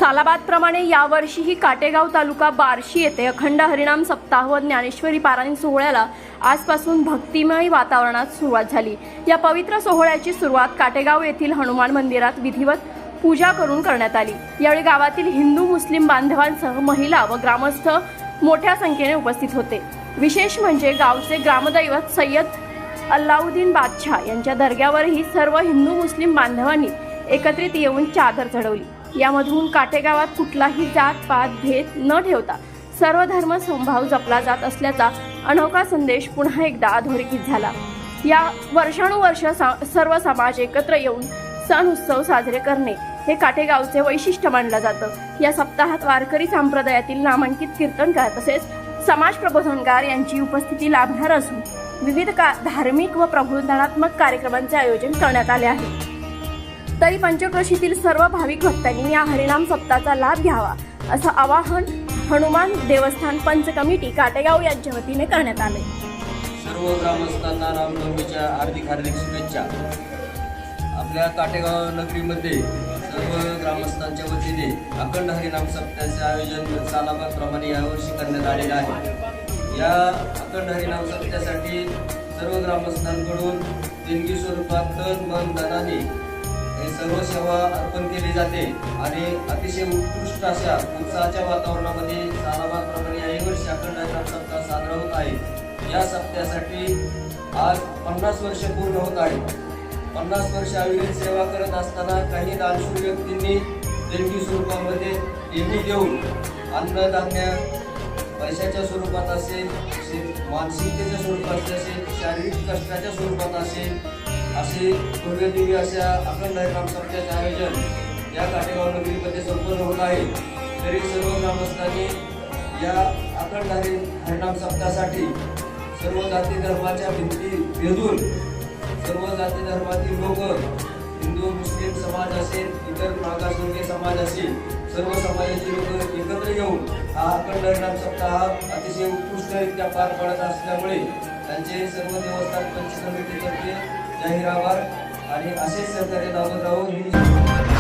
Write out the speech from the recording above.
सालाबादप्रमाणे यावर्षीही काटेगाव तालुका बार्शी येथे अखंड हरिनाम सप्ताह व ज्ञानेश्वरी पारायण सोहळ्याला आजपासून भक्तिमय वातावरणात सुरुवात झाली। या पवित्र सोहळ्याची सुरुवात काटेगाव येथील हनुमान मंदिरात विधिवत पूजा करून करण्यात आली। यावेळी गावातील हिंदू मुस्लिम बांधवांसह महिला व ग्रामस्थ मोठ्या संख्येने उपस्थित होते। विशेष म्हणजे गावचे ग्रामदैवत सय्यद अल्लाउद्दीन बादशाह यांच्या दर्ग्यावरही सर्व हिंदू मुस्लिम बांधवांनी एकत्रित येऊन चादर चढवली। यामधून काटेगावात कुठलाही जात पात भेद न ठेवता सर्व धर्म समभाव जपला जात असल्याचा अनोखा संदेश पुन्हा एकदा अधोरेखित झाला। या वर्षानुवर्ष सर्व समाज एकत्र येऊन सण उत्सव साजरे करणे हे काटेगावचे वैशिष्ट्य मानलं जातं। या सप्ताहात वारकरी संप्रदायातील नामांकित कीर्तनकार तसेच समाज प्रबोधनकार यांची उपस्थिती लाभणार असून विविध धार्मिक व प्रबोधनात्मक कार्यक्रमांचे आयोजन करण्यात आले आहे। तरी पंचक्रोशीतील सर्व भाविक भक्तांनी या हरिनाम सप्ताहाचा लाभ घ्यावा असं आवाहन हनुमान देवस्थान पंच कमिटी काटेगाव यांच्या वतीने करण्यात आले। सर्व ग्रामस्थांना रामनवमीच्या हार्दिक शुभेच्छा। आपल्या काटेगाव नगरीमध्ये सर्व ग्रामस्थांच्या वतीने अखंड हरिनाम सप्ताहाचे आयोजन सालाबादप्रमाणे यावर्षी करण्यात आलेले आहे। या अखंड हरिनाम सप्ताहासाठी सर्व ग्रामस्थांकडून देणगी स्वरूपात तन मन धनाने सर्व सेवा अर्पण केली जाते आणि अतिशय उत्कृष्ट अशा उत्साहाच्या वातावरणामध्ये सालाबादप्रमाणे यावर्षी अखंड हरिनाम सप्ताह साजरा होत आहे। या सप्ताहासाठी आज 50 वर्ष पूर्ण होत आहे। 50 वर्ष अविरत सेवा करत असताना काही दानशूर व्यक्तींनी देणगी स्वरूपामध्ये देणगी देऊन अन्नधान्य पैशाच्या स्वरूपात असेल, मानसिकतेच्या स्वरूपात असेल, शारीरिक कष्टाच्या स्वरूपात असेल, असे भव्यदिव्य अशा अखंड हरिनाम सप्ताहाचे आयोजन या काटेगाव नगरीमध्ये संपन्न होत आहे। तरी सर्व ग्रामस्थांनी या अखंड हरिनाम सप्ताहासाठी सर्व जाती धर्माच्या भिंती भेदून सर्व जाती धर्मातील लोक, हिंदू मुस्लिम समाज असेल, इतर मागासवर्गीय समाज असेल, सर्व समाजाचे लोक एकत्र येऊन हा अखंड हरिनाम सप्ताह अतिशय उत्कृष्टरित्या पार पडत असल्यामुळे त्यांचे सर्व देवस्थान पंच समितीतर्फे जाहीर आभार आणि असेच सहकार्य लाभत राहून